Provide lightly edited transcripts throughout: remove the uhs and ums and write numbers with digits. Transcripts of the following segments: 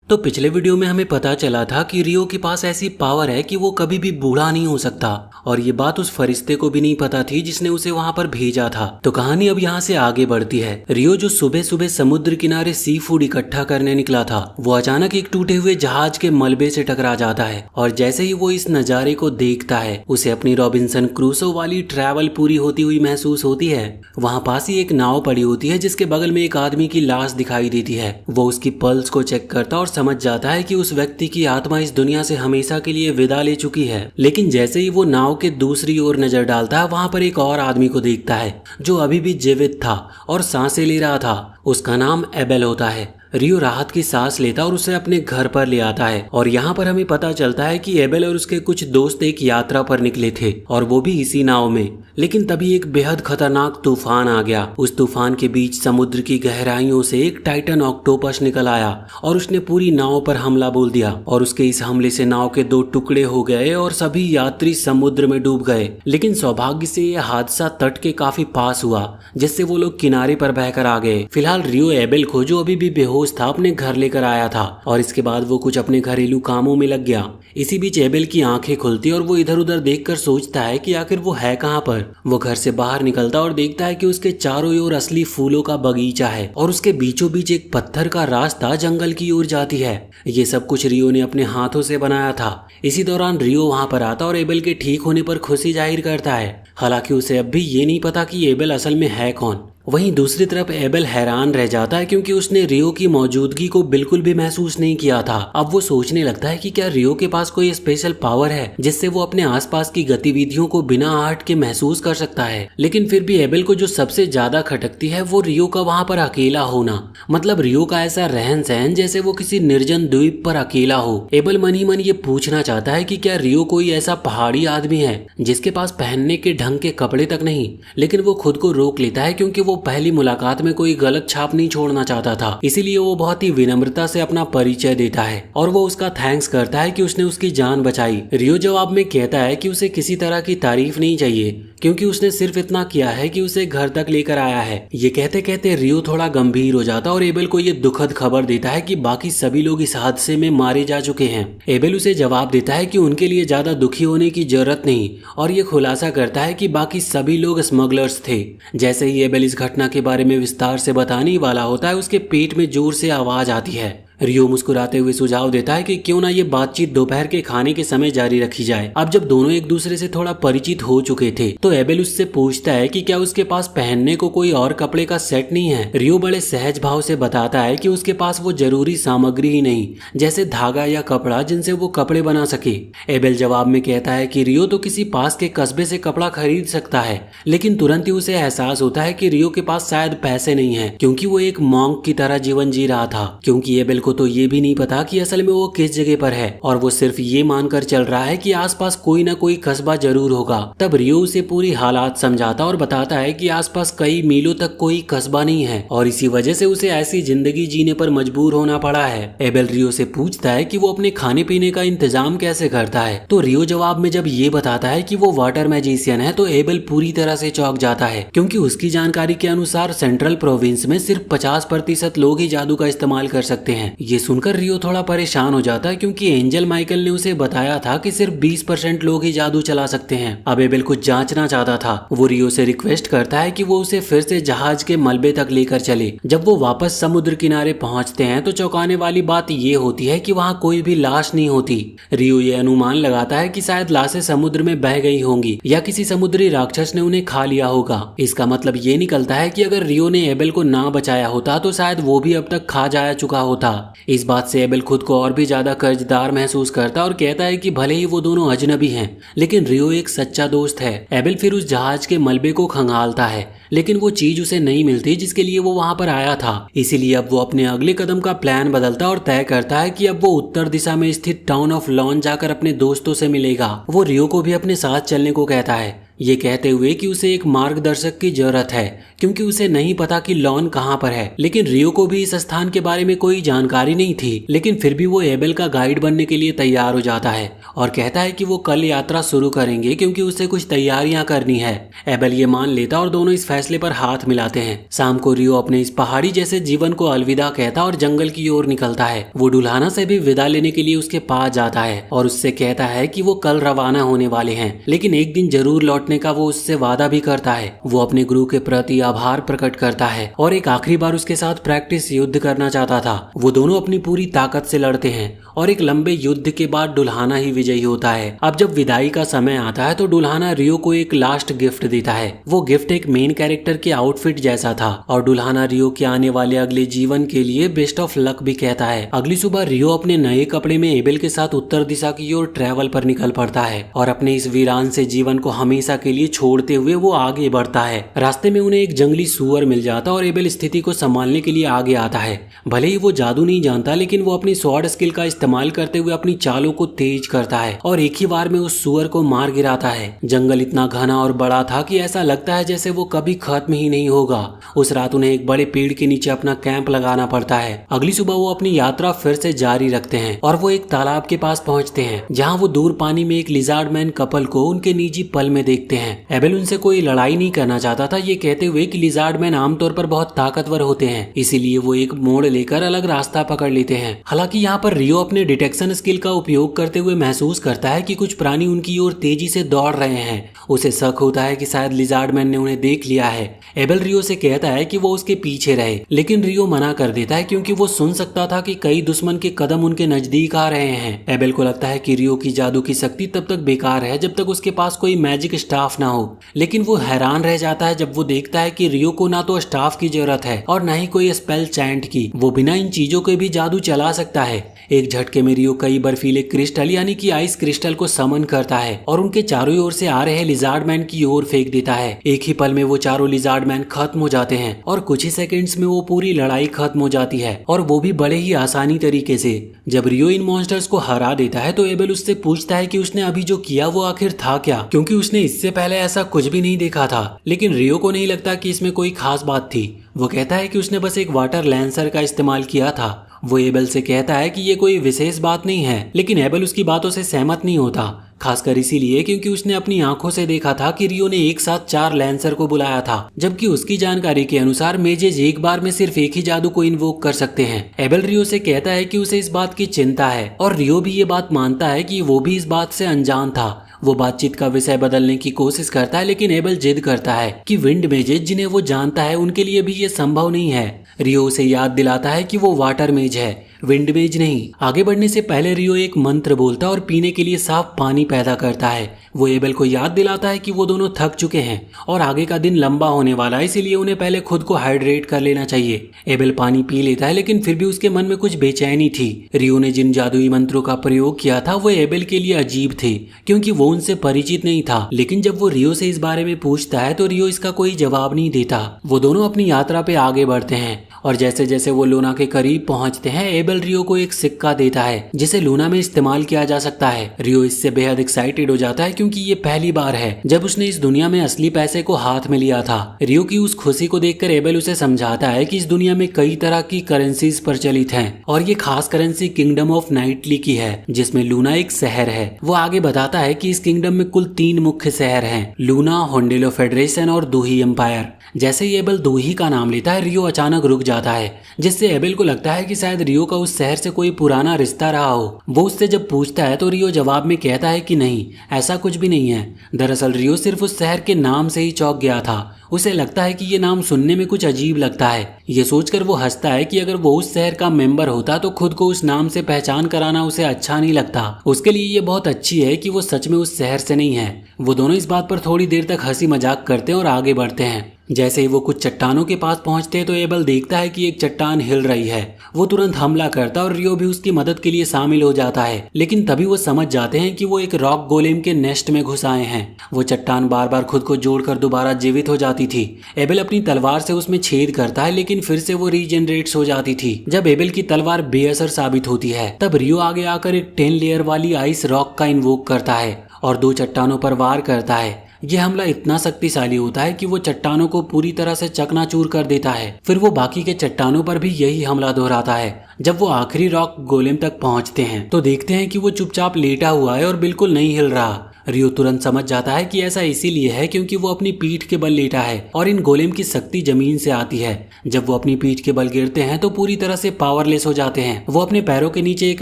तो पिछले वीडियो में हमें पता चला था कि रियो के पास ऐसी पावर है कि वो कभी भी बूढ़ा नहीं हो सकता, और ये बात उस फरिश्ते को भी नहीं पता थी जिसने उसे वहां पर भेजा था। तो कहानी अब यहाँ से आगे बढ़ती है। रियो जो सुबह सुबह समुद्र किनारे सी फूड इकट्ठा करने निकला था, वो अचानक एक टूटे हुए जहाज के मलबे से टकरा जाता है, और जैसे ही वो इस नजारे को देखता है उसे अपनी रॉबिन्सन क्रूसो वाली ट्रैवल पूरी होती हुई महसूस होती है। वहाँ पास ही एक नाव पड़ी होती है जिसके बगल में एक आदमी की लाश दिखाई देती है। वो उसकी पल्स को चेक करता और समझ जाता है कि उस व्यक्ति की आत्मा इस दुनिया से हमेशा के लिए विदा ले चुकी है। लेकिन जैसे ही वो नाव के दूसरी ओर नजर डालता है, वहां पर एक और आदमी को देखता है जो अभी भी जीवित था और सांसें ले रहा था। उसका नाम एबेल होता है। रियो राहत की सांस लेता और उसे अपने घर पर ले आता है, और यहाँ पर हमें पता चलता है कि एबेल और उसके कुछ दोस्त एक यात्रा पर निकले थे, और वो भी इसी नाव में। लेकिन तभी एक बेहद खतरनाक तूफान आ गया। उस तूफान के बीच समुद्र की गहराइयों से एक टाइटन ऑक्टोपस निकल आया और उसने पूरी नाव पर हमला बोल दिया, और उसके इस हमले से नाव के 2 टुकड़े हो गए और सभी यात्री समुद्र में डूब गए। लेकिन सौभाग्य से यह हादसा तट के काफी पास हुआ, जिससे वो लोग किनारे पर बहकर आ गए। फिलहाल रियो एबेल को, जो अभी भी बेहोश था, अपने घर लेकर आया था, और इसके बाद वो कुछ अपने घरेलू कामों में लग गया। इसी बीच एबेल की आंखें खुलती और वो इधर उधर देखकर सोचता है कि आखिर वो है कहाँ पर। वो घर से बाहर निकलता और देखता है कि उसके चारों ओर असली फूलों का बगीचा है, और उसके बीचों बीच एक पत्थर का रास्ता जंगल की ओर जाती है। ये सब कुछ रियो ने अपने हाथों से बनाया था। इसी दौरान रियो वहां पर आता और एबेल के ठीक होने पर खुशी जाहिर करता है। हालांकि उसे अब भी ये नहीं पता कि एबेल असल में है कौन। वहीं दूसरी तरफ एबेल हैरान रह जाता है, क्योंकि उसने रियो की मौजूदगी को बिल्कुल भी महसूस नहीं किया था। अब वो सोचने लगता है कि क्या रियो के पास कोई स्पेशल पावर है जिससे वो अपने आसपास की गतिविधियों को बिना आहट के महसूस कर सकता है। लेकिन फिर भी एबेल को जो सबसे ज्यादा खटकती है वो रियो का वहां पर अकेला होना। मतलब रियो का ऐसा रहन सहन जैसे वो किसी निर्जन द्वीप पर अकेला हो। एबेल मन ही मन ये पूछना चाहता है कि क्या रियो कोई ऐसा पहाड़ी आदमी है जिसके पास पहनने के ढंग के कपड़े तक नहीं। लेकिन वो खुद को रोक लेता है, क्योंकि वो पहली मुलाकात में कोई गलत छाप नहीं छोड़ना चाहता था। इसीलिए वो बहुत ही विनम्रता से अपना परिचय देता है, और वो उसका थैंक्स करता है कि उसने उसकी जान बचाई। रियो जवाब में कहता है कि उसे किसी तरह की तारीफ नहीं चाहिए, क्योंकि उसने सिर्फ इतना किया है कि उसे घर तक लेकर आया है। ये कहते कहते रियो थोड़ा गंभीर हो जाता और एबेल को ये दुखद खबर देता है कि बाकी सभी लोग इस हादसे में मारे जा चुके हैं। एबेल उसे जवाब देता है कि उनके लिए ज्यादा दुखी होने की जरूरत नहीं, और ये खुलासा करता है कि बाकी सभी लोग स्मगलर्स थे। जैसे ही एबेल इस घटना के बारे में विस्तार से बताने वाला होता है, उसके पेट में जोर से आवाज आती है। रियो मुस्कुराते हुए सुझाव देता है कि क्यों ना ये बातचीत दोपहर के खाने के समय जारी रखी जाए। अब जब दोनों एक दूसरे से थोड़ा परिचित हो चुके थे, तो एबेल उससे पूछता है कि क्या उसके पास पहनने को कोई और कपड़े का सेट नहीं है। रियो बड़े सहज भाव से बताता है कि उसके पास वो जरूरी सामग्री ही नहीं, जैसे धागा या कपड़ा जिनसे वो कपड़े बना सके। एबेल जवाब में कहता है कि रियो तो किसी पास के कस्बे से कपड़ा खरीद सकता है, लेकिन तुरंत ही उसे एहसास होता है कि रियो के पास शायद पैसे नहीं है, क्योंकि वो एक मॉन्क की तरह जीवन जी रहा था। क्योंकि एबेल तो ये भी नहीं पता कि असल में वो किस जगह पर है, और वो सिर्फ ये मानकर चल रहा है कि आसपास कोई ना कोई कस्बा जरूर होगा। तब रियो उसे पूरी हालात समझाता और बताता है कि आसपास कई मीलों तक कोई कस्बा नहीं है, और इसी वजह से उसे ऐसी जिंदगी जीने पर मजबूर होना पड़ा है। एबेल रियो से पूछता है कि वो अपने खाने पीने का इंतजाम कैसे करता है, तो रियो जवाब में जब ये बताता है कि वो वाटर मैजिशियन है, तो एबेल पूरी तरह से चौंक जाता है, क्योंकि उसकी जानकारी के अनुसार सेंट्रल प्रोविंस में सिर्फ 50% लोग ही जादू का इस्तेमाल कर सकते हैं। ये सुनकर रियो थोड़ा परेशान हो जाता है, क्योंकि एंजल माइकल ने उसे बताया था कि सिर्फ 20% लोग ही जादू चला सकते हैं। अब एबेल कुछ जांचना चाहता था। वो रियो से रिक्वेस्ट करता है कि वो उसे फिर से जहाज के मलबे तक लेकर चले। जब वो वापस समुद्र किनारे पहुंचते हैं, तो चौंकाने वाली बात ये होती है कि वहाँ कोई भी लाश नहीं होती। रियो ये अनुमान लगाता है कि शायद लाशें समुद्र में बह गई होंगी, या किसी समुद्री राक्षस ने उन्हें खा लिया होगा। इसका मतलब ये निकलता है कि अगर रियो ने एबेल को ना बचाया होता, तो शायद वो भी अब तक खा जाया चुका होता। इस बात से एबेल खुद को और भी ज्यादा कर्जदार महसूस करता और कहता है कि भले ही वो दोनों अजनबी हैं, लेकिन रियो एक सच्चा दोस्त है। एबेल फिर उस जहाज के मलबे को खंगालता है, लेकिन वो चीज उसे नहीं मिलती जिसके लिए वो वहां पर आया था। इसीलिए अब वो अपने अगले कदम का प्लान बदलता और तय करता है कि अब वो उत्तर दिशा में स्थित टाउन ऑफ लॉन जाकर अपने दोस्तों से मिलेगा। वो रियो को भी अपने साथ चलने को कहता है, ये कहते हुए कि उसे एक मार्गदर्शक की जरूरत है, क्योंकि उसे नहीं पता कि लॉन कहाँ पर है। लेकिन रियो को भी इस स्थान के बारे में कोई जानकारी नहीं थी, लेकिन फिर भी वो एबेल का गाइड बनने के लिए तैयार हो जाता है और कहता है कि वो कल यात्रा शुरू करेंगे क्योंकि उसे कुछ तैयारियां करनी है। एबेल ये मान लेता और दोनों इस फैसले पर हाथ मिलाते हैं। शाम को रियो अपने इस पहाड़ी जैसे जीवन को अलविदा कहता और जंगल की ओर निकलता है। वो डुलाना से भी विदा लेने के लिए उसके पास जाता है और उससे कहता है कि वो कल रवाना होने वाले हैं, लेकिन एक दिन जरूर लौटने का वो उससे वादा भी करता है। वो अपने गुरु के प्रति आभार प्रकट करता है और एक आखिरी बार उसके साथ प्रैक्टिस युद्ध करना चाहता था। वो दोनों अपनी पूरी ताकत से लड़ते हैं और एक लंबे युद्ध के बाद दुल्हाना ही विजयी होता है। अब जब विदाई का समय आता है तो दुल्हाना रियो को एक लास्ट गिफ्ट देता है। वो गिफ्ट एक मेन कैरेक्टर के आउटफिट जैसा था और दुल्हाना रियो के आने वाले अगले जीवन के लिए बेस्ट ऑफ लक भी कहता है। अगली सुबह रियो अपने नए कपड़े में एबेल के साथ उत्तर दिशा की ओर ट्रैवल पर निकल पड़ता है और अपने इस वीरान से जीवन को हमेशा के लिए छोड़ते हुए वो आगे बढ़ता है। रास्ते में उन्हें एक जंगली सूअर मिल जाता और एबेल स्थिति को संभालने के लिए आगे आता है। भले ही वो जादू नहीं जानता, लेकिन वो अपनी स्वॉर्ड स्किल का इस्तेमाल करते हुए अपनी चालों को तेज करता है और एक ही बार में उस सूअर को मार गिराता है। जंगल इतना घना और बड़ा था कि ऐसा लगता है जैसे वो कभी खत्म ही नहीं होगा। उस रात उन्हें एक बड़े पेड़ के नीचे अपना कैंप लगाना पड़ता है। अगली सुबह वो अपनी यात्रा फिर से जारी रखते हैं और वो एक तालाब के पास पहुंचते हैं जहां वो दूर पानी में एक लिजार्ड मैन कपल को उनके निजी पल में देखते हैं। एबेल उनसे कोई लड़ाई नहीं करना चाहता था, ये कहते हुए कि लिजार्ड मैन आमतौर पर बहुत ताकतवर होते हैं, इसीलिए वो एक मोड़ लेकर अलग रास्ता पकड़ लेते हैं। हालांकि यहाँ पर रियो अपने डिटेक्शन स्किल का उपयोग करते हुए महसूस करता है कि कुछ प्राणी उनकी ओर तेजी से दौड़ रहे हैं। उसे शक होता है कि शायद लिजार्ड मैन ने उन्हें देख लिया है। एबेल रियो से कहता है कि वो उसके पीछे रहे, लेकिन रियो मना कर देता है क्योंकि वो सुन सकता था कि कई दुश्मन के कदम उनके नजदीक आ रहे हैं। एबेल को लगता है कि रियो की जादू की शक्ति तब तक बेकार है जब तक उसके पास कोई मैजिक स्टाफ ना हो, लेकिन वो हैरान रह जाता है जब वो देखता है कि रियो को ना तो स्टाफ की जरूरत है और ना ही कोई स्पेल चैंट की। वो बिना इन चीजों के भी जादू चला सकता है। एक झटके में रियो कई बर्फीले क्रिस्टल यानी कि आइस क्रिस्टल को समन करता है और उनके चारों ओर से आ रहे लिजार्ड मैन की ओर फेंक देता है। एक ही पल में वो चारों लिजार्ड मैन खत्म हो जाते हैं और कुछ ही सेकंड्स में वो पूरी लड़ाई खत्म हो जाती है, और वो भी बड़े ही आसानी तरीके से। जब रियो इन मॉन्स्टर्स को हरा देता है तो एबेल उससे पूछता है कि उसने अभी जो किया वो आखिर था क्या, क्योंकि उसने इससे पहले ऐसा कुछ भी नहीं देखा था। लेकिन रियो को नहीं लगता कि इसमें कोई खास बात थी। वो कहता है कि उसने बस एक वाटर लैंसर का इस्तेमाल किया था। वो एबेल से कहता है कि ये कोई विशेष बात नहीं है, लेकिन एबेल उसकी बातों से सहमत नहीं होता, खासकर इसीलिए क्योंकि उसने अपनी आंखों से देखा था कि रियो ने एक साथ 4 लैंसर को बुलाया था, जबकि उसकी जानकारी के अनुसार मेजेज एक बार में सिर्फ एक ही जादू को इन्वोक कर सकते हैं। एबेल रियो से कहता है कि उसे इस बात की चिंता है और रियो भी ये बात मानता है कि वो भी इस बात से अनजान था। वो बातचीत का विषय बदलने की कोशिश करता है, लेकिन एबेल जिद करता है कि विंड मेजेज जिन्हें वो जानता है उनके लिए भी ये संभव नहीं है। रियो उसे याद दिलाता है कि वो वाटर मेज है, विंड मेज नहीं। आगे बढ़ने से पहले रियो एक मंत्र बोलता और पीने के लिए साफ पानी पैदा करता है। वो एबेल को याद दिलाता है कि वो दोनों थक चुके हैं और आगे का दिन लंबा होने वाला है, इसीलिए उन्हें पहले खुद को हाइड्रेट कर लेना चाहिए। एबेल पानी पी लेता है, लेकिन फिर भी उसके मन में कुछ बेचैनी थी। रियो ने जिन जादुई मंत्रों का प्रयोग किया था वो एबेल के लिए अजीब थे, क्योंकि वो उनसे परिचित नहीं था। लेकिन जब वो रियो से इस बारे में पूछता है तो रियो इसका कोई जवाब नहीं देता। वो दोनों अपनी यात्रा पे आगे बढ़ते हैं और जैसे जैसे वो लूना के करीब पहुंचते हैं एबेल रियो को एक सिक्का देता है जिसे लूना में इस्तेमाल किया जा सकता है। रियो इससे बेहद एक्साइटेड हो जाता है क्योंकि ये पहली बार है जब उसने इस दुनिया में असली पैसे को हाथ में लिया था। रियो की उस खुशी को देखकर एबेल उसे समझाता है कि इस दुनिया में कई तरह की करेंसीज प्रचलित हैं और ये खास करेंसी किंगडम ऑफ नाइटली की है जिसमें लूना एक शहर है। वो आगे बताता है कि इस किंगडम में कुल 3 मुख्य शहर हैं, लूना, होंडेलो फेडरेशन और दूही एम्पायर। जैसे ही एबेल दूही का नाम लेता है रियो अचानक रुक जाता है, जिससे एबेल को लगता है कि शायद रियो का उस शहर से कोई पुराना रिश्ता रहा हो। वो उससे जब पूछता है तो रियो जवाब में कहता है कि नहीं, ऐसा कुछ भी नहीं है। दरअसल रियो सिर्फ उस शहर के नाम से ही चौंक गया था। उसे लगता है कि ये नाम सुनने में कुछ अजीब लगता है। ये सोचकर वो हंसता है कि अगर वो उस शहर का मेंबर होता तो खुद को उस नाम से पहचान कराना उसे अच्छा नहीं लगता। उसके लिए ये बहुत अच्छी है कि वो सच में उस शहर से नहीं है। वो दोनों इस बात पर थोड़ी देर तक हंसी मजाक करते हैं और आगे बढ़ते हैं। जैसे ही वो कुछ चट्टानों के पास पहुंचते हैं तो एबेल देखता है कि एक चट्टान हिल रही है। वो तुरंत हमला करता और रियो भी उसकी मदद के लिए शामिल हो जाता है, लेकिन तभी वो समझ जाते हैं कि वो एक रॉक गोलेम के नेस्ट में घुस आए हैं। वो चट्टान बार बार खुद को जोड़कर दोबारा जीवित हो जाती थी। एबेल अपनी तलवार से उसमें छेद करता है, लेकिन फिर से वो रीजनरेट्स हो जाती थी। जब एबेल की तलवार बेअसर साबित होती है तब रियो आगे आकर एक 10 लेयर वाली आइस रॉक का इन्वोक करता है और 2 चट्टानों पर वार करता है। ये हमला इतना शक्तिशाली होता है कि वो चट्टानों को पूरी तरह से चकनाचूर कर देता है। फिर वो बाकी के चट्टानों पर भी यही हमला दोहराता है। जब वो आखिरी रॉक गोलेम तक पहुंचते हैं तो देखते हैं कि वो चुपचाप लेटा हुआ है और बिल्कुल नहीं हिल रहा। रियो तुरंत समझ जाता है कि ऐसा इसीलिए है क्योंकि वो अपनी पीठ के बल लेटा है और इन गोलेम की शक्ति जमीन से आती है। जब वो अपनी पीठ के बल गिरते हैं तो पूरी तरह से पावरलेस हो जाते हैं। वो अपने पैरों के नीचे एक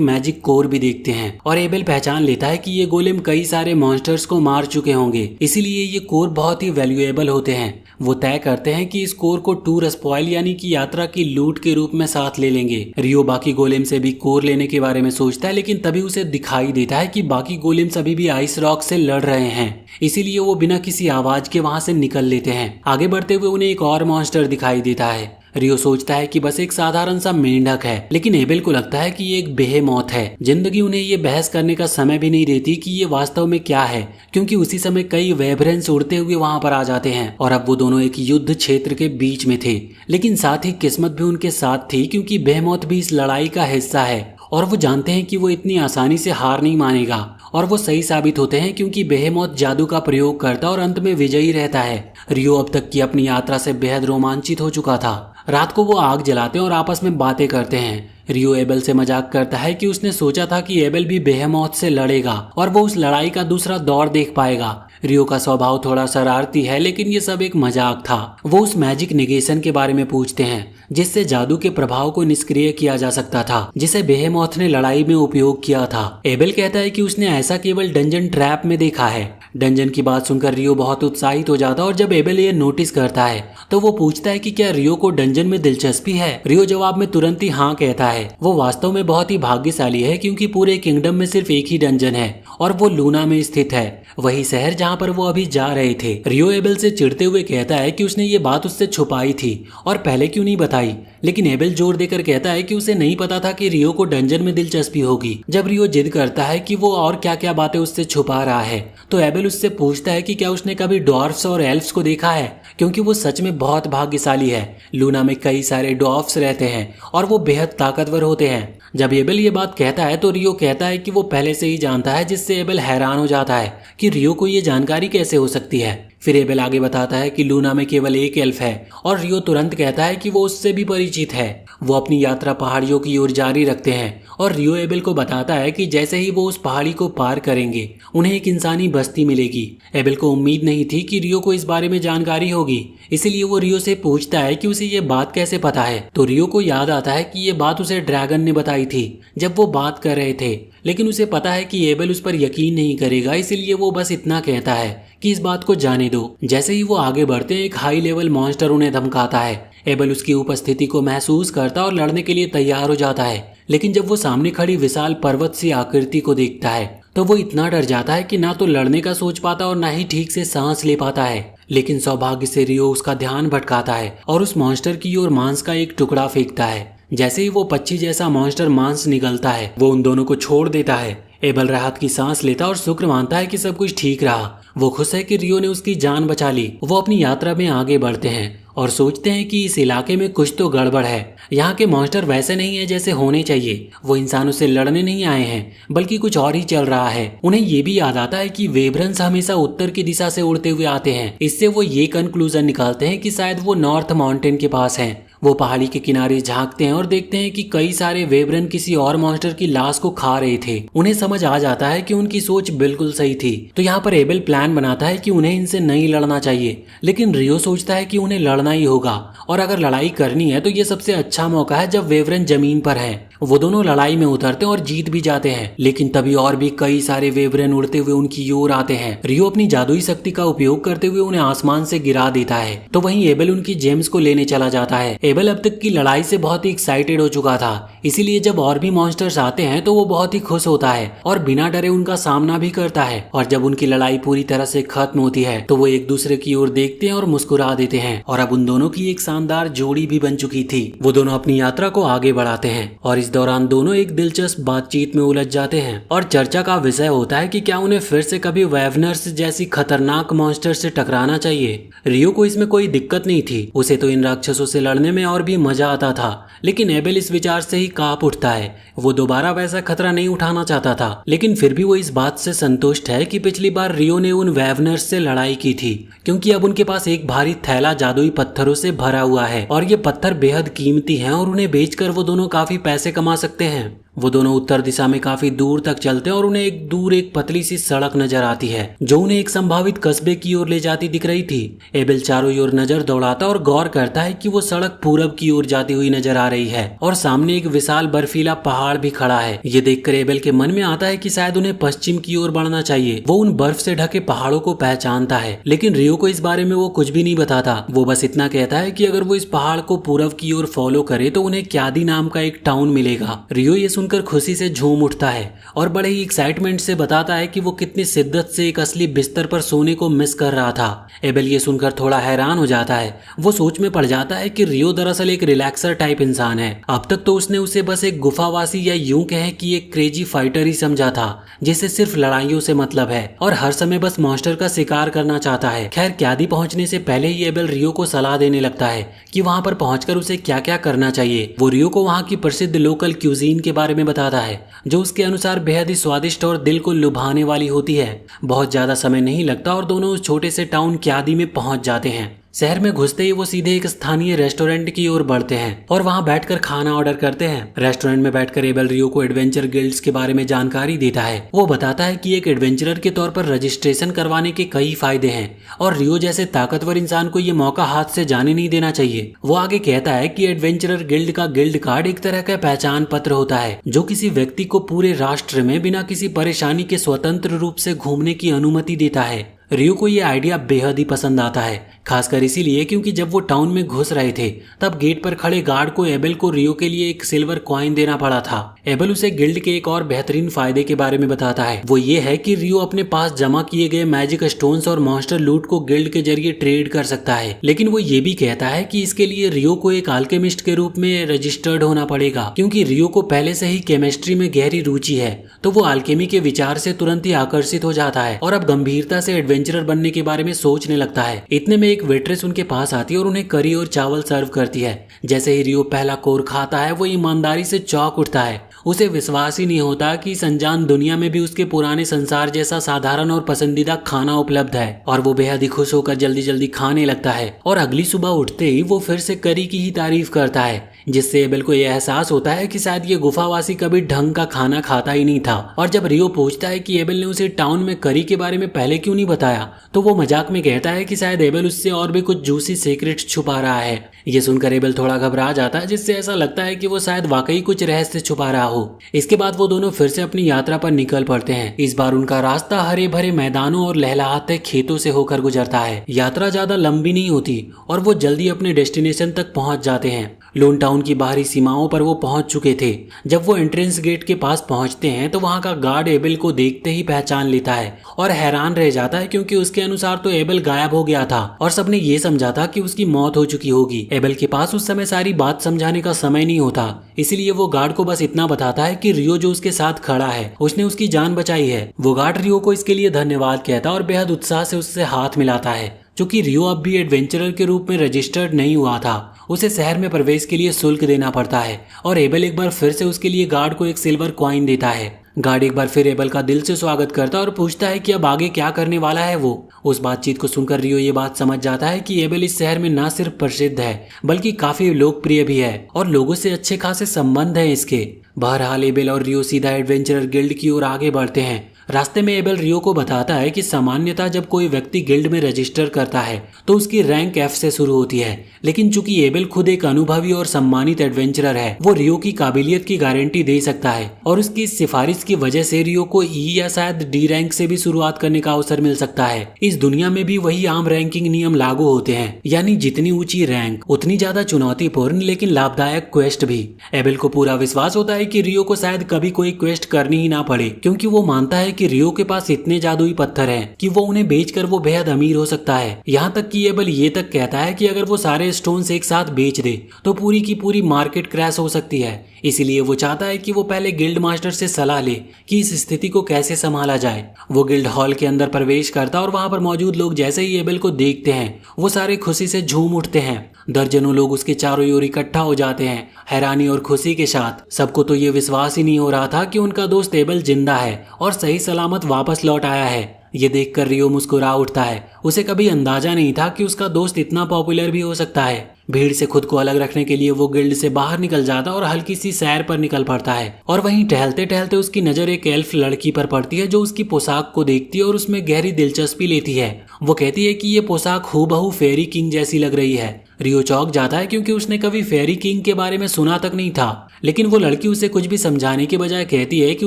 मैजिक कोर भी देखते हैं और एबेल पहचान लेता है कि ये गोलेम कई सारे मॉन्स्टर्स को मार चुके होंगे, इसीलिए ये कोर बहुत ही वैल्यूएबल होते हैं। वो तय करते हैं कि इस कोर को टूर स्पॉइल यानी कि यात्रा की लूट के रूप में साथ ले लेंगे। रियो बाकी गोलेम से भी कोर लेने के बारे में सोचता है, लेकिन तभी उसे दिखाई देता है कि बाकी गोलेम्स अभी भी आइस रॉक से लड़ रहे हैं, इसीलिए वो बिना किसी आवाज के वहां से निकल लेते हैं। आगे बढ़ते हुए उन्हें एक और मॉन्स्टर दिखाई देता है। रियो सोचता है कि बस एक साधारण सा मेंढक है, लेकिन एबेल को लगता है कि ये एक बेहेमौत है। जिंदगी उन्हें ये बहस करने का समय भी नहीं देती कि ये वास्तव में क्या है, क्योंकि उसी समय कई वेबरेंस उड़ते हुए वहां पर आ जाते हैं और अब वो दोनों एक युद्ध क्षेत्र के बीच में थे। लेकिन साथ ही किस्मत भी उनके साथ थी, क्योंकि बेहेमौत भी इस लड़ाई का हिस्सा है और वो जानते हैं कि वो इतनी आसानी से हार नहीं मानेगा। और वो सही साबित होते हैं क्योंकि बेहेमौत जादू का प्रयोग करता और अंत में विजयी रहता है। रियो अब तक की अपनी यात्रा से बेहद रोमांचित हो चुका था। रात को वो आग जलाते हैं और आपस में बातें करते हैं। रियो एबेल से मजाक करता है कि उसने सोचा था कि एबेल भी बेहेमौत से लड़ेगा और वो उस लड़ाई का दूसरा दौर देख पाएगा। रियो का स्वभाव थोड़ा शरारती है, लेकिन ये सब एक मजाक था। वो उस मैजिक नेगेशन के बारे में पूछते हैं जिससे जादू के प्रभाव को निष्क्रिय किया जा सकता था, जिसे बेहेमौत ने लड़ाई में उपयोग किया था। एबेल कहता है कि उसने ऐसा केवल डंजन ट्रैप में देखा है। डंजन की बात सुनकर रियो बहुत उत्साहित हो जाता है और जब एबेल ये नोटिस करता है तो वो पूछता है कि क्या रियो को डंजन में दिलचस्पी है। रियो जवाब में तुरंत ही हाँ कहता है। वो वास्तव में बहुत ही भाग्यशाली है क्योंकि पूरे किंगडम में सिर्फ एक ही डंजन है और वो लूना में स्थित है, वही शहर जहाँ पर वो अभी जा रहे थे। रियो एबेल से चिढ़ते हुए कहता है कि उसने ये बात उससे छुपाई थी और पहले क्यों नहीं बताई, लेकिन एबेल जोर देकर कहता है कि उसे नहीं पता था कि रियो को डंजन में दिलचस्पी होगी। जब रियो जिद करता है कि वो और क्या क्या बातें उससे छुपा रहा है तो एबेल उससे पूछता है कि क्या उसने कभी डॉर्फ्स और एल्फ्स को देखा है, क्योंकि वो सच में बहुत भाग्यशाली है। लूना में कई सारे डॉर्फ्स रहते हैं और वो बेहद ताकतवर होते हैं। जब एबेल ये बात कहता है तो रियो कहता है कि वो पहले से ही जानता है, जिससे एबेल हैरान हो जाता है कि रियो को ये जानकारी कैसे हो सकती है। फिर एबेल आगे बताता है कि लूना में केवल एक एल्फ है और रियो तुरंत कहता है कि वो उससे भी परिचित है। वो अपनी यात्रा पहाड़ियों की ओर जारी रखते हैं और रियो एबेल को बताता है कि जैसे ही वो उस पहाड़ी को पार करेंगे उन्हें एक इंसानी बस्ती मिलेगी। एबेल को उम्मीद नहीं थी कि रियो को इस बारे में जानकारी होगी, इसीलिए वो रियो से पूछता है कि उसे ये बात कैसे पता है। तो रियो को याद आता है कि ये बात उसे ड्रैगन ने बताई थी जब वो बात कर रहे थे, लेकिन उसे पता है कि एबेल उस पर यकीन नहीं करेगा, इसीलिए वो बस इतना कहता है कि इस बात को जाने दो। जैसे ही वो आगे बढ़ते हैं एक हाई लेवल मॉन्स्टर उन्हें धमकाता है। एबेल उसकी उपस्थिति को महसूस करता और लड़ने के लिए तैयार हो जाता है, लेकिन जब वो सामने खड़ी विशाल पर्वत सी आकृति को देखता है तो वो इतना डर जाता है कि ना तो लड़ने का सोच पाता और ना ही ठीक से सांस ले पाता है। लेकिन सौभाग्य से रियो उसका ध्यान भटकाता है और उस मॉन्स्टर की ओर मांस का एक टुकड़ा फेंकता है। जैसे ही वो पक्षी जैसा मॉन्स्टर मांस निगलता है वो उन दोनों को छोड़ देता है। एबेल राहत की सांस लेता और शुक्र मानता है कि सब कुछ ठीक रहा। वो खुश है कि रियो ने उसकी जान बचा ली। वो अपनी यात्रा में आगे बढ़ते हैं और सोचते हैं कि इस इलाके में कुछ तो गड़बड़ है। यहाँ के मॉन्स्टर वैसे नहीं है जैसे होने चाहिए। वो इंसानों से लड़ने नहीं आए हैं, बल्कि कुछ और ही चल रहा है। उन्हें ये भी याद आता है कि वेब्रन्स हमेशा उत्तर की दिशा से उड़ते हुए आते हैं। इससे वो ये कंक्लूजन निकालते हैं कि शायद वो नॉर्थ माउंटेन के पास हैं। वो पहाड़ी के किनारे झांकते हैं और देखते हैं कि कई सारे वेब्रन किसी और मॉन्स्टर की लाश को खा रहे थे। उन्हें समझ आ जाता है कि उनकी सोच बिल्कुल सही थी। तो यहाँ पर एबेल प्लान बनाता है कि उन्हें इनसे नहीं लड़ना चाहिए, लेकिन रियो सोचता है कि उन्हें लड़ना ही होगा और अगर लड़ाई करनी है तो ये सबसे अच्छा मौका है जब वेब्रन जमीन पर है। वो दोनों लड़ाई में उतरते हैं और जीत भी जाते हैं, लेकिन तभी और भी कई सारे वेब्रन उड़ते हुए उनकी ओर आते हैं। रियो अपनी जादुई शक्ति का उपयोग करते हुए उन्हें आसमान से गिरा देता है। तो वहीं एबेल उनकी जेम्स को लेने चला जाता है। एबेल अब तक की लड़ाई से बहुत ही एक्साइटेड हो चुका था, इसीलिए जब और भी मॉन्स्टर्स आते हैं तो वो बहुत ही खुश होता है और बिना डरे उनका सामना भी करता है। और जब उनकी लड़ाई पूरी तरह से खत्म होती है तो वो एक दूसरे की ओर देखते हैं और मुस्कुरा देते हैं और अब उन दोनों की एक शानदार जोड़ी भी बन चुकी थी। वो दोनों अपनी यात्रा को आगे बढ़ाते हैं और इस इस दौरान दोनों एक दिलचस्प बातचीत में उलझ जाते हैं और चर्चा का विषय होता है कि क्या उन्हें फिर से कभी वेवनर्स जैसी खतरनाक मॉन्स्टर से टकराना चाहिए। रियो को इसमें कोई दिक्कत नहीं थी, उसे तो इन राक्षसों से लड़ने में और भी मजा आता था, लेकिन एबेल इस विचार से ही कांप उठता है। वो दोबारा वैसा खतरा नहीं उठाना चाहता था, लेकिन फिर भी वो इस बात से संतुष्ट है कि पिछली बार रियो ने उन वेवनर्स से लड़ाई की थी, क्योंकि अब उनके पास एक भारी थैला जादुई पत्थरों से भरा हुआ है और ये पत्थर बेहद कीमती हैं और उन्हें बेचकर वो दोनों काफी पैसे कमा सकते हैं। वो दोनों उत्तर दिशा में काफी दूर तक चलते हैं और उन्हें एक दूर एक पतली सी सड़क नजर आती है जो उन्हें एक संभावित कस्बे की ओर ले जाती दिख रही थी। एबेल चारों ओर नजर दौड़ाता और गौर करता है कि वो सड़क पूरब की ओर जाती हुई नजर आ रही है और सामने एक विशाल बर्फीला पहाड़ भी खड़ा है। ये देखकर एबेल के मन में आता है कि शायद उन्हें पश्चिम की ओर बढ़ना चाहिए। वो उन बर्फ से ढके पहाड़ों को पहचानता है, लेकिन रियो को इस बारे में वो कुछ भी नहीं बताता। वो बस इतना कहता है कि अगर वो इस पहाड़ को पूरब की ओर फॉलो करे तो उन्हें क्यादी नाम का एक टाउन मिलेगा। रियो ये सुनकर खुशी से झूम उठता है और बड़े ही एक्साइटमेंट से बताता है कि वो कितनी शिद्दत से एक असली बिस्तर पर सोने को मिस कर रहा था। एबेल ये सुनकर थोड़ा हैरान हो जाता है। वो सोच में पड़ जाता है कि रियो दरअसल एक रिलैक्सर टाइप इंसान है। अब तक तो उसने उसे बस एक गुफावासी या यूं कहे कि एक क्रेजी फाइटर ही समझा था, जिसे सिर्फ लड़ाइयों से मतलब है और हर समय बस मॉन्स्टर का शिकार करना चाहता है। खैर, क्यादी पहुंचने से पहले ही एबेल रियो को सलाह देने लगता है कि वहां पर पहुंचकर उसे क्या क्या करना चाहिए। वो रियो को वहां की प्रसिद्ध लोकल क्यूजीन के बारे में बताता है, जो उसके अनुसार बेहद ही स्वादिष्ट और दिल को लुभाने वाली होती है। बहुत ज्यादा समय नहीं लगता और दोनों उस छोटे से टाउन क्यादी में पहुंच जाते हैं। शहर में घुसते ही वो सीधे एक स्थानीय रेस्टोरेंट की ओर बढ़ते हैं और वहां बैठकर खाना ऑर्डर करते हैं। रेस्टोरेंट में बैठकर एबेल रियो को एडवेंचर गिल्ड्स के बारे में जानकारी देता है। वो बताता है कि एक एडवेंचरर के तौर पर रजिस्ट्रेशन करवाने के कई फायदे हैं और रियो जैसे ताकतवर इंसान को ये मौका हाथ से जाने नहीं देना चाहिए। वो आगे कहता है कि एडवेंचरर गिल्ड का गिल्ड कार्ड एक तरह का पहचान पत्र होता है जो किसी व्यक्ति को पूरे राष्ट्र में बिना किसी परेशानी के स्वतंत्र रूप से घूमने की अनुमति देता है। रियो को ये आइडिया बेहद ही पसंद आता है, खासकर इसीलिए क्योंकि जब वो टाउन में घुस रहे थे तब गेट पर खड़े गार्ड को एबेल को रियो के लिए एक सिल्वर कॉइन देना पड़ा था। एबेल उसे गिल्ड के एक और बेहतरीन फायदे के बारे में बताता है। वो ये है कि रियो अपने पास जमा किए गए मैजिक स्टोन्स और मॉन्स्टर लूट को गिल्ड के जरिए ट्रेड कर सकता है, लेकिन वो ये भी कहता है कि इसके लिए रियो को एक अल्केमिस्ट के रूप में रजिस्टर्ड होना पड़ेगा, क्योंकि रियो को पहले से ही केमिस्ट्री में गहरी रुचि है। तो वो अल्केमी के विचार से तुरंत ही आकर्षित हो जाता है और अब गंभीरता से एडवेंचरर बनने के बारे में सोचने लगता है। इतने में एक वेट्रेस उनके पास आती है और उन्हें करी और चावल सर्व करती है। जैसे ही रियो पहला कोर खाता है वो ईमानदारी से चौंक उठता है। उसे विश्वास ही नहीं होता कि इस अनजान दुनिया में भी उसके पुराने संसार जैसा साधारण और पसंदीदा खाना उपलब्ध है और वो बेहद ही खुश होकर जल्दी जल्दी खाने लगता है। और अगली सुबह उठते ही वो फिर से करी की ही तारीफ करता है, जिससे एबेल को यह एहसास होता है कि शायद ये गुफावासी कभी ढंग का खाना खाता ही नहीं था। और जब रियो पूछता है कि एबेल ने उसे टाउन में करी के बारे में पहले क्यों नहीं बताया, तो वो मजाक में कहता है कि शायद एबेल उससे और भी कुछ जूसी सीक्रेट छुपा रहा है। ये सुनकर एबेल थोड़ा घबरा जाता है, जिससे ऐसा लगता है कि वो शायद वाकई कुछ रहस्य छुपा रहा हो। इसके बाद वो दोनों फिर से अपनी यात्रा पर निकल पड़ते हैं। इस बार उनका रास्ता हरे भरे मैदानों और लहलहाते खेतों से होकर गुजरता है। यात्रा ज्यादा लंबी नहीं होती और वो जल्दी अपने डेस्टिनेशन तक पहुंच जाते हैं। लोन टाउन की बाहरी सीमाओं पर वो पहुंच चुके थे। जब वो एंट्रेंस गेट के पास पहुंचते हैं तो वहां का गार्ड एबेल को देखते ही पहचान लेता है और हैरान रह जाता है, क्योंकि उसके अनुसार तो एबेल गायब हो गया था और सबने ये समझा था कि उसकी मौत हो चुकी होगी। एबेल के पास उस समय सारी बात समझाने का समय नहीं होता, इसलिए वो गार्ड को बस इतना बताता है कि रियो जो उसके साथ खड़ा है उसने उसकी जान बचाई है। वो गार्ड रियो को इसके लिए धन्यवाद कहता और बेहद उत्साह से उससे हाथ मिलाता है। चूंकि रियो अब भी एडवेंचरर के रूप में रजिस्टर्ड नहीं हुआ था, उसे शहर में प्रवेश के लिए शुल्क देना पड़ता है और एबेल एक बार फिर से उसके लिए गार्ड को एक सिल्वर कॉइन देता है। गार्ड एक बार फिर एबेल का दिल से स्वागत करता है और पूछता है कि अब आगे क्या करने वाला है वो। उस बातचीत को सुनकर रियो ये बात समझ जाता है कि एबेल इस शहर में न सिर्फ प्रसिद्ध है बल्कि काफी लोकप्रिय भी है और लोगों से अच्छे खासे संबंध हैं इसके। बहरहाल एबेल और रियो सीधा एडवेंचरर गिल्ड की ओर आगे बढ़ते हैं। रास्ते में एबेल रियो को बताता है कि सामान्यतः जब कोई व्यक्ति गिल्ड में रजिस्टर करता है तो उसकी रैंक F से शुरू होती है, लेकिन चूंकि एबेल खुद एक अनुभवी और सम्मानित एडवेंचरर है, वो रियो की काबिलियत की गारंटी दे सकता है और उसकी इस सिफारिश की वजह से रियो को E या शायद D रैंक से भी शुरुआत करने का अवसर मिल सकता है। इस दुनिया में भी वही आम रैंकिंग नियम लागू होते हैं, यानी जितनी ऊंची रैंक उतनी ज्यादा चुनौतीपूर्ण लेकिन लाभदायक क्वेस्ट भी। एबेल को पूरा विश्वास होता है कि रियो को शायद कभी कोई क्वेस्ट करनी ही ना पड़े, क्योंकि वो मानता है कि रियो के पास इतने जादुई पत्थर हैं कि वो उन्हें बेचकर वो बेहद अमीर हो सकता है। यहाँ तक कि एबेल ये तक कहता है कि अगर वो सारे स्टोन्स एक साथ बेच दे तो पूरी की पूरी मार्केट क्रैश हो सकती है। इसीलिए वो चाहता है कि वो पहले गिल्ड मास्टर से सलाह ले कि इस स्थिति को कैसे संभाला जाए। वो गिल्ड हॉल के अंदर प्रवेश करता और वहां पर मौजूद लोग जैसे ही एबेल को देखते हैं वो सारे खुशी से झूम उठते हैं। दर्जनों लोग उसके चारों ओर इकट्ठा हो जाते हैं, हैरानी और खुशी के साथ। सबको तो ये विश्वास ही नहीं हो रहा था कि उनका दोस्त एबेल जिंदा है और सही सलामत वापस लौट आया है। ये देखकर रियो मुस्कुरा उठता है। उसे कभी अंदाजा नहीं था कि उसका दोस्त इतना पॉपुलर भी हो सकता है। भीड़ से खुद को अलग रखने के लिए वो गिल्ड से बाहर निकल जाता और हल्की सी सैर पर निकल पड़ता है। और वहीं टहलते टहलते उसकी नजर एक एल्फ लड़की पर पड़ती है जो उसकी पोशाक को देखती है और उसमें गहरी दिलचस्पी लेती है। वो कहती है कि ये पोशाक हूबहू फेरी किंग जैसी लग रही है। रियो चौंक जाता है क्योंकि उसने कभी फेरी किंग के बारे में सुना तक नहीं था। लेकिन वो लड़की उसे कुछ भी समझाने के बजाय कहती है कि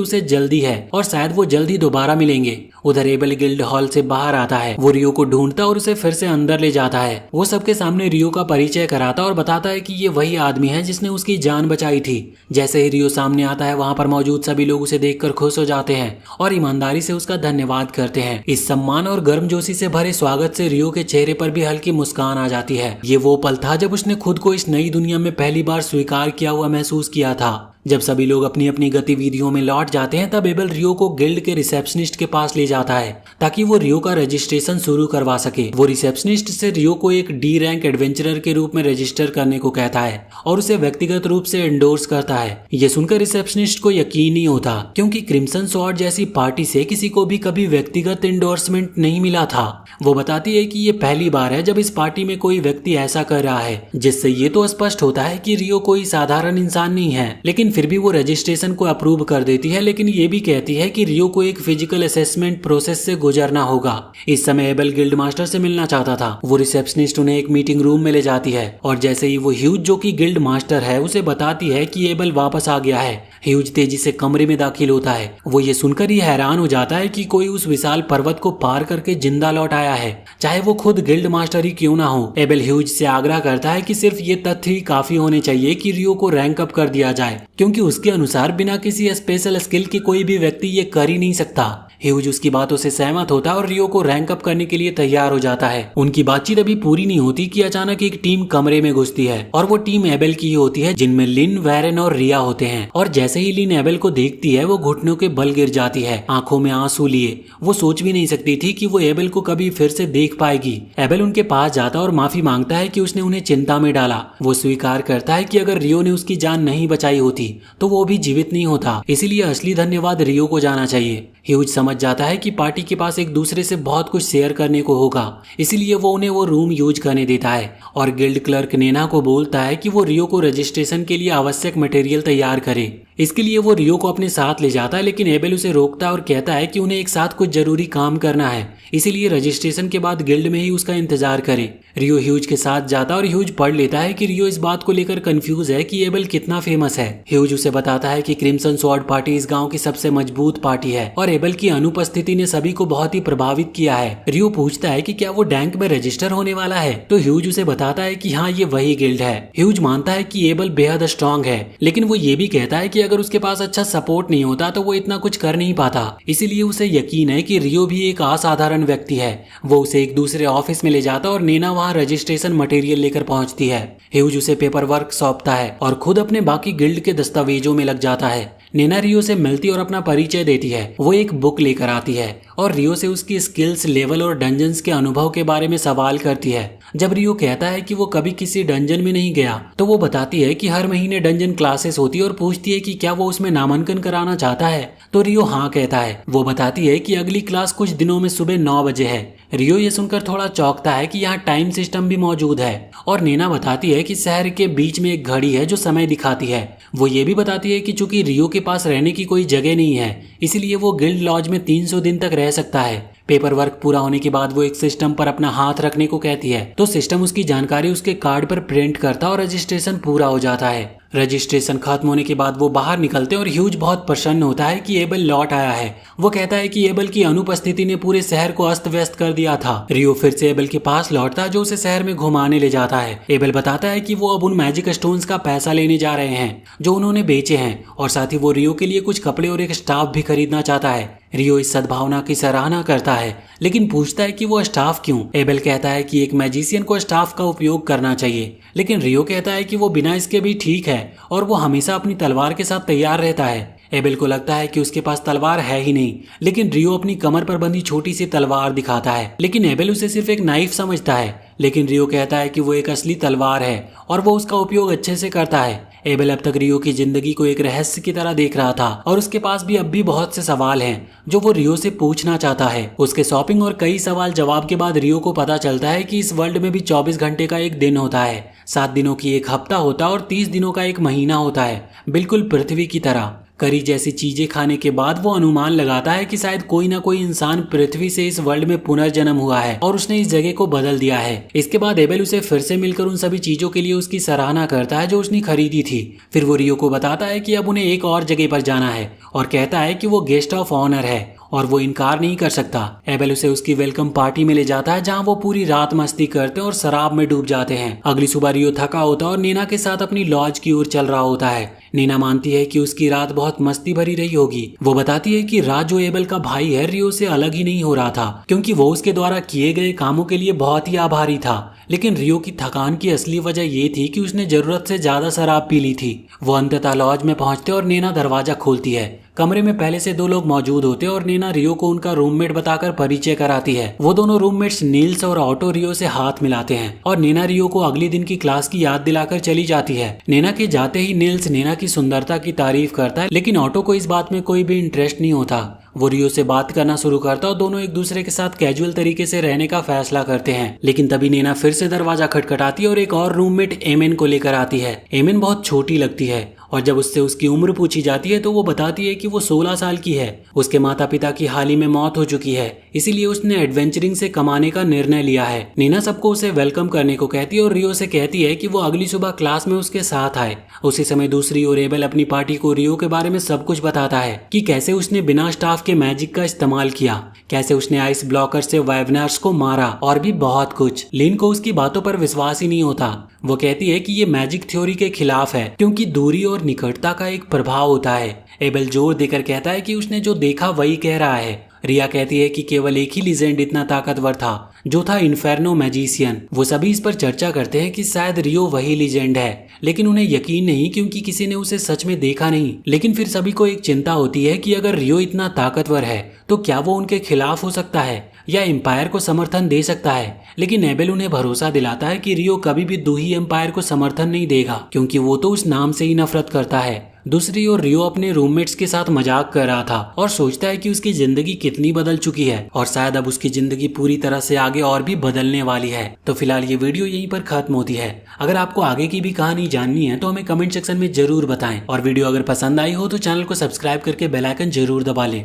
उसे जल्दी है और शायद वो जल्दी दोबारा मिलेंगे। उधर एबेल गिल्ड हॉल से बाहर आता है। वो रियो को ढूंढता और उसे फिर से अंदर ले जाता है। वो सबके सामने रियो का परिचय कराता और बताता है कि ये वही आदमी है जिसने उसकी जान बचाई थी। जैसे ही रियो सामने आता है वहां पर मौजूद सभी लोग उसे देखकर खुश हो जाते हैं और ईमानदारी से उसका धन्यवाद करते हैं। इस सम्मान और गर्मजोशी से भरे स्वागत से रियो के चेहरे पर भी हल्की मुस्कान आ जाती है। ये वो पल था जब उसने खुद को इस नई दुनिया में पहली बार स्वीकार किया हुआ महसूस किया था। जब सभी लोग अपनी अपनी गतिविधियों में लौट जाते हैं तब एबेल रियो को गिल्ड के रिसेप्शनिस्ट के पास ले जाता है ताकि वो रियो का रजिस्ट्रेशन शुरू करवा सके। वो रिसेप्शनिस्ट से रियो को एक डी रैंक एडवेंचरर के रूप में रजिस्टर करने को कहता है और उसे व्यक्तिगत रूप से एंडोर्स करता है। ये सुनकर रिसेप्शनिस्ट को यकीन नहीं होता क्योंकि क्रिम्सन स्वॉर्ड जैसी पार्टी से किसी को भी कभी व्यक्तिगत एंडोर्समेंट नहीं मिला था। वो बताती है कि ये पहली बार है जब इस पार्टी में कोई व्यक्ति ऐसा कर रहा है, जिससे ये तो स्पष्ट होता है कि रियो कोई साधारण इंसान नहीं है। लेकिन फिर भी वो रजिस्ट्रेशन को अप्रूव कर देती है, लेकिन ये भी कहती है कि रियो को एक फिजिकल असेसमेंट प्रोसेस से गुजरना होगा। इस समय एबेल गिल्ड मास्टर से मिलना चाहता था। वो रिसेप्शनिस्ट उन्हें एक मीटिंग रूम में ले जाती है और जैसे ही वो ह्यूज जो कि गिल्ड मास्टर है उसे बताती है कि एबेल वापस आ गया है। ह्यूज तेजी से कमरे में दाखिल होता है। वो ये सुनकर ही हैरान हो जाता है कि कोई उस विशाल पर्वत को पार करके जिंदा लौट आया है, चाहे वो खुद गिल्ड मास्टर ही क्यों ना हो। एबेल ह्यूज से आग्रह करता है कि सिर्फ ये तथ्य ही काफी होने चाहिए कि रियो को रैंक अप कर दिया जाए, क्योंकि उसके अनुसार बिना किसी स्पेशल स्किल के कोई भी व्यक्ति ये कर ही नहीं सकता। ह्यूज उसकी बातों से सहमत होता है और रियो को रैंक अप करने के लिए तैयार हो जाता है। उनकी बातचीत अभी पूरी नहीं होती कि अचानक एक टीम कमरे में घुसती है और वो टीम एबेल की ही होती है, जिनमें लिन, वैरेन और रिया होते हैं। और जैसे ही लिन एबेल को देखती है वो घुटनों के बल गिर जाती है, आंखों में आंसू लिए। वो सोच भी नहीं सकती थी कि वो एबेल को कभी फिर से देख पाएगी। एबेल उनके पास जाता और माफी मांगता है कि उसने उन्हें चिंता में डाला। वो स्वीकार करता है कि अगर रियो ने उसकी जान नहीं बचाई होती तो वो भी जीवित नहीं होता, इसीलिए असली धन्यवाद रियो को जाना चाहिए। ह्यूज समझ जाता है कि पार्टी के पास एक दूसरे से बहुत कुछ शेयर करने को होगा, इसीलिए वो उन्हें वो रूम यूज करने देता है और गिल्ड क्लर्क नेना को बोलता है कि वो रियो को रजिस्ट्रेशन के लिए आवश्यक मटेरियल तैयार करे। इसके लिए वो रियो को अपने साथ ले जाता है, लेकिन एबेल उसे रोकता है और कहता है कि उन्हें एक साथ कुछ जरूरी काम करना है, इसीलिए रजिस्ट्रेशन के बाद गिल्ड में ही उसका इंतजार करे। रियो ह्यूज के साथ जाता और ह्यूज पढ़ लेता है कि रियो इस बात को लेकर कंफ्यूज है कि एबेल कितना फेमस है। ह्यूज उसे बताता है कि क्रिम्सन स्वॉर्ड पार्टी इस गांव की सबसे मजबूत पार्टी है और एबेल की अनुपस्थिति ने सभी को बहुत ही प्रभावित किया है। रियो पूछता है कि क्या वो डैंक में रजिस्टर होने वाला है, तो ह्यूज उसे बताता है कि हाँ, ये वही गिल्ड है। ह्यूज मानता है कि एबेल बेहद स्ट्रांग है, लेकिन वो ये भी कहता है कि अगर उसके पास अच्छा सपोर्ट नहीं होता तो वो इतना कुछ कर नहीं पाता। इसीलिए उसे यकीन है कि रियो भी एक असाधारण व्यक्ति है। वो उसे एक दूसरे ऑफिस में ले जाता और नेना वहाँ रजिस्ट्रेशन मटेरियल लेकर पहुंचती है। ह्यूज उसे पेपर वर्क सौंपता है और खुद अपने बाकी गिल्ड के दस्तावेजों में लग जाता है। नेना रियो से मिलती और अपना परिचय देती है। वो एक बुक लेकर आती है और रियो से उसकी स्किल्स, लेवल और डंजन्स के अनुभव के बारे में सवाल करती है। जब रियो कहता है कि वो कभी किसी डंजन में नहीं गया तो वो बताती है कि हर महीने डंजन क्लासेस होती है और पूछती है कि क्या वो उसमें नामांकन कराना चाहता है, तो रियो हाँ कहता है। वो बताती है कि अगली क्लास कुछ दिनों में सुबह 9 बजे है। रियो ये सुनकर थोड़ा चौंकता है कि यहाँ टाइम सिस्टम भी मौजूद है और नेना बताती है कि शहर के बीच में एक घड़ी है जो समय दिखाती है। वो ये भी बताती है कि चूंकि रियो के पास रहने की कोई जगह नहीं है, इसलिए वो गिल्ड लॉज में 300 दिन तक रह सकता है। पेपर वर्क पूरा होने के बाद वो एक सिस्टम पर अपना हाथ रखने को कहती है, तो सिस्टम उसकी जानकारी उसके कार्ड पर प्रिंट करता और रजिस्ट्रेशन पूरा हो जाता है। रजिस्ट्रेशन खत्म होने के बाद वो बाहर निकलते और ह्यूज बहुत प्रसन्न होता है कि एबेल लौट आया है। वो कहता है कि एबेल की अनुपस्थिति ने पूरे शहर को अस्त व्यस्त कर दिया था। रियो फिर से एबेल के पास लौटता है जो उसे शहर में घुमाने ले जाता है। एबेल बताता है कि वो अब उन मैजिक स्टोन्स का पैसा लेने जा रहे हैं जो उन्होंने बेचे हैं और साथ ही वो रियो के लिए कुछ कपड़े और एक स्टाफ भी खरीदना चाहता है। रियो इस सद्भावना की सराहना करता है, लेकिन पूछता है कि वो स्टाफ क्यों। एबेल कहता है कि एक मैजिशियन को स्टाफ का उपयोग करना चाहिए, लेकिन रियो कहता है कि वो बिना इसके भी ठीक है और वो हमेशा अपनी तलवार के साथ तैयार रहता है। एबेल को लगता है कि उसके पास तलवार है ही नहीं, लेकिन रियो अपनी कमर पर बंधी छोटी सी तलवार दिखाता है, लेकिन एबेल उसे सिर्फ एक नाइफ समझता है। लेकिन रियो कहता है कि वो एक असली तलवार है और वो उसका उपयोग अच्छे से करता है। एबेल अब तक रियो की जिंदगी को एक रहस्य की तरह देख रहा था और उसके पास भी अब भी बहुत से सवाल हैं जो वो रियो से पूछना चाहता है। उसके शॉपिंग और कई सवाल जवाब के बाद रियो को पता चलता है कि इस वर्ल्ड में भी 24 घंटे का एक दिन होता है, 7 दिनों की एक हफ्ता होता है और 30 दिनों का एक महीना होता है, बिल्कुल पृथ्वी की तरह। करी जैसी चीजें खाने के बाद वो अनुमान लगाता है कि शायद कोई ना कोई इंसान पृथ्वी से इस वर्ल्ड में पुनर्जन्म हुआ है और उसने इस जगह को बदल दिया है। इसके बाद एबेल उसे फिर से मिलकर उन सभी चीजों के लिए उसकी सराहना करता है जो उसने खरीदी थी। फिर वो रियो को बताता है कि अब उन्हें एक और जगह पर जाना है और कहता है कि वो गेस्ट ऑफ ऑनर है और वो इनकार नहीं कर सकता। एबेल उसे उसकी वेलकम पार्टी में ले जाता है जहां वो पूरी रात मस्ती करते हैं और शराब में डूब जाते हैं। अगली सुबह रियो थका होता है और नीना के साथ अपनी लॉज की ओर चल रहा होता है। नीना मानती है कि उसकी रात बहुत मस्ती भरी रही होगी। वो बताती है कि रात जो एबेल का भाई है रियो से अलग ही नहीं हो रहा था, क्योंकि वो उसके द्वारा किए गए कामों के लिए बहुत ही आभारी था। लेकिन रियो की थकान की असली वजह ये थी कि उसने जरूरत से ज्यादा शराब पी ली थी। वो अंततः लॉज में पहुंचते और नीना दरवाजा खोलती है। कमरे में पहले से 2 लोग मौजूद होते और नीना रियो को उनका रूममेट बताकर परिचय कराती है। वो दोनों रूममेट्स नील्स और ऑटो रियो से हाथ मिलाते हैं और नीना रियो को अगले दिन की क्लास की याद दिलाकर चली जाती है। नीना के जाते ही नील्स नीना की सुंदरता की तारीफ करता है, लेकिन ऑटो को इस बात में कोई भी इंटरेस्ट नहीं होता। वो रियो से बात करना शुरू करता और दोनों एक दूसरे के साथ कैजुअल तरीके से रहने का फैसला करते हैं। लेकिन तभी नीना फिर से दरवाजा खटखटाती है और एक और रूममेट एमेन को लेकर आती है। एमेन बहुत छोटी लगती है और जब उससे उसकी उम्र पूछी जाती है तो वो बताती है कि वो 16 साल की है। उसके माता पिता की हाल ही में मौत हो चुकी है, इसीलिए उसने एडवेंचरिंग से कमाने का निर्णय लिया है। नीना सबको उसे वेलकम करने को कहती है और रियो से कहती है कि वो अगली सुबह क्लास में उसके साथ आए। उसी समय दूसरी ओर एबेल अपनी पार्टी को रियो के बारे में सब कुछ बताता है कि कैसे उसने बिना स्टाफ के मैजिक का इस्तेमाल किया, कैसे उसने आइस ब्लॉकर से वाइवनर्स को मारा और भी बहुत कुछ। लिन को उसकी बातों पर विश्वास ही नहीं होता। वो कहती है कि ये मैजिक थ्योरी के खिलाफ है, क्योंकि दूरी और निकटता का एक प्रभाव होता है। एबेल जोर देकर कहता है कि उसने जो देखा वही कह रहा है। रिया कहती है कि केवल एक ही लीजेंड इतना ताकतवर था, जो था इन्फेर्नो मैजिशियन। वो सभी इस पर चर्चा करते हैं कि शायद रियो वही लीजेंड है, लेकिन उन्हें यकीन नहीं क्योंकि किसी ने उसे सच में देखा नहीं। लेकिन फिर सभी को एक चिंता होती है कि अगर रियो इतना ताकतवर है तो क्या वो उनके खिलाफ हो सकता है या एम्पायर को समर्थन दे सकता है। लेकिन एबेल उन्हें भरोसा दिलाता है कि रियो कभी भी दूही एम्पायर को समर्थन नहीं देगा, क्योंकि वो तो उस नाम से ही नफरत करता है। दूसरी ओर रियो अपने रूममेट्स के साथ मजाक कर रहा था और सोचता है कि उसकी जिंदगी कितनी बदल चुकी है और शायद अब उसकी जिंदगी पूरी तरह से आगे और भी बदलने वाली है। तो फिलहाल ये वीडियो यहीं पर खत्म होती है। अगर आपको आगे की भी कहानी जाननी है तो हमें कमेंट सेक्शन में जरूर बताएं और वीडियो अगर पसंद आई हो तो चैनल को सब्सक्राइब करके बेल आइकन जरूर दबा लें।